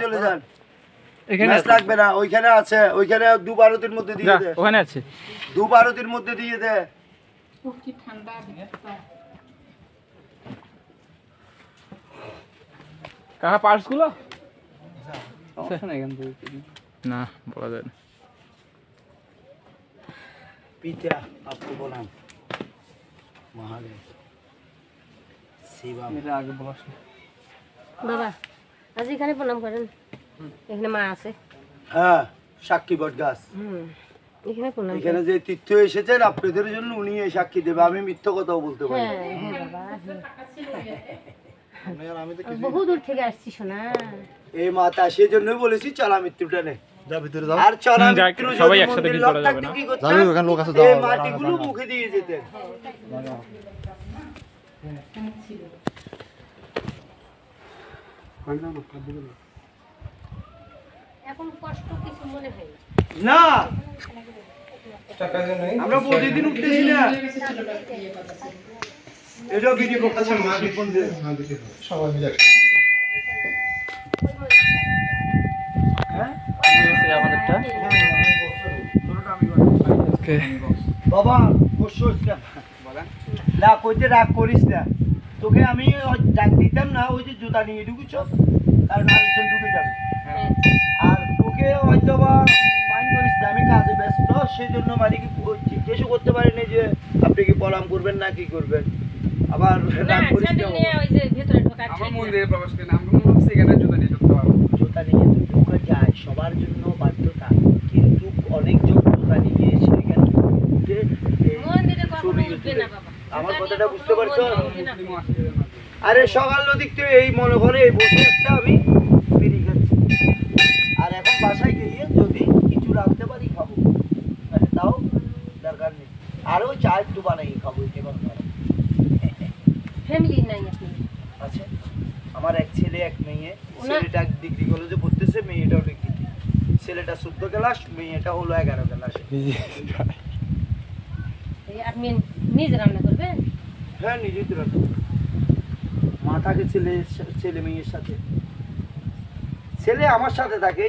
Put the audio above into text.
চলে যান। এখানে লাগবে না, ওইখানে আছে, ওইখানে 2-12 মধ্যে দিয়ে দে। ওখানে আছে 2-12 মধ্যে দিয়ে দে। কি ঠান্ডা ভিতরটা। কাকা পার্সগুলো না বলা যায় না। পিতা আপনি বলান মহাদেব শিবা এটা আগে বলাস না বাবা আজ এখানে প্রণাম করেন, এখানে মা আছে। হ্যাঁ সাক্ষী বট গাছ, এখানে প্রণাম। এখানে যে তীর্থ এসেছেন আপনাদের জন্য উনি সাক্ষী দেবে, আমি মিথ্যা কথাও বলতে পারি। বহু দূর থেকে আসছি শোনা। এই মাতা সেজন্যই বলেছি চলা মৃত্যুটা নে যা ভিতরে যাও। আর চলা মৃত্যু সবাই একসাথে ভিড় করা যাবে না, যাবে ওখানে লোক আছে, দাও এই মাটিগুলো মুখে দিয়ে যেতেন। এখন কষ্ট কিছু মনে হয় না, আমরা প্রতিদিন উঠতেছি না। এটা ভিডিও করতেছে মাটি কোন দে সবাই মিলে হ্যাঁ আমাদেরটা ওকে বাবা বসছিস না বলেন না, কইতে রাগ করিস না, তোকে আমি ডাক দিতাম না, ওই যে জুতা নিয়ে ঢুকেছ কারণ আরেকজন ঢুকে যাবে, আর তোকে হয়তো বা মাইন্ড করিস না, আমি কাজে ব্যস্ত সেই জন্য মালিক জিজ্ঞেসও করতে পারিনি যে আপনি কি প্রণাম করবেন না কি করবেন, আবার রাগ করিস না। ওই যে ভিতরে ঢোকার আমরা মন্দিরে প্রবেশ করি না, আমরা মনে হচ্ছে এখানে জুতা নিয়ে ঢুকতে পারবো। জুতা নিয়ে তো ঢোকা যায়, সবার জন্য বাধ্যতা, কিন্তু অনেকজন জুতা নিয়ে এসে এখানে মন্দিরে কখনো উঠবে না বাবা। আমার কথাটা বুঝতে পারছো? আরে সকাল নদীক তো এই মনে করে এই বসে একটা আমি বিড়ি খাচ্ছি, আর এখন বাসায় গিয়ে যদি কিছু রাখতে পারি খাবো, মানে তাও দরকার নেই, আরও চা একটু বানাই খাবো, এটা কোনো ফ্যামিলি নাই আপনি? আছে, আমার এক ছেলে এক মেয়ে, ছেলেটা ডিগ্রি কলেজে পড়তেছে, মেয়েটাও ডিগ্রি, ছেলেটা 14 ক্লাস, মেয়েটা হলো 11 ক্লাস। আপনি নিজে রান্না করবেন? হ্যাঁ নিজেই তো রান্না, মা থাকে ছেলে মেয়ের সাথে, ছেলে আমার সাথে থাকে।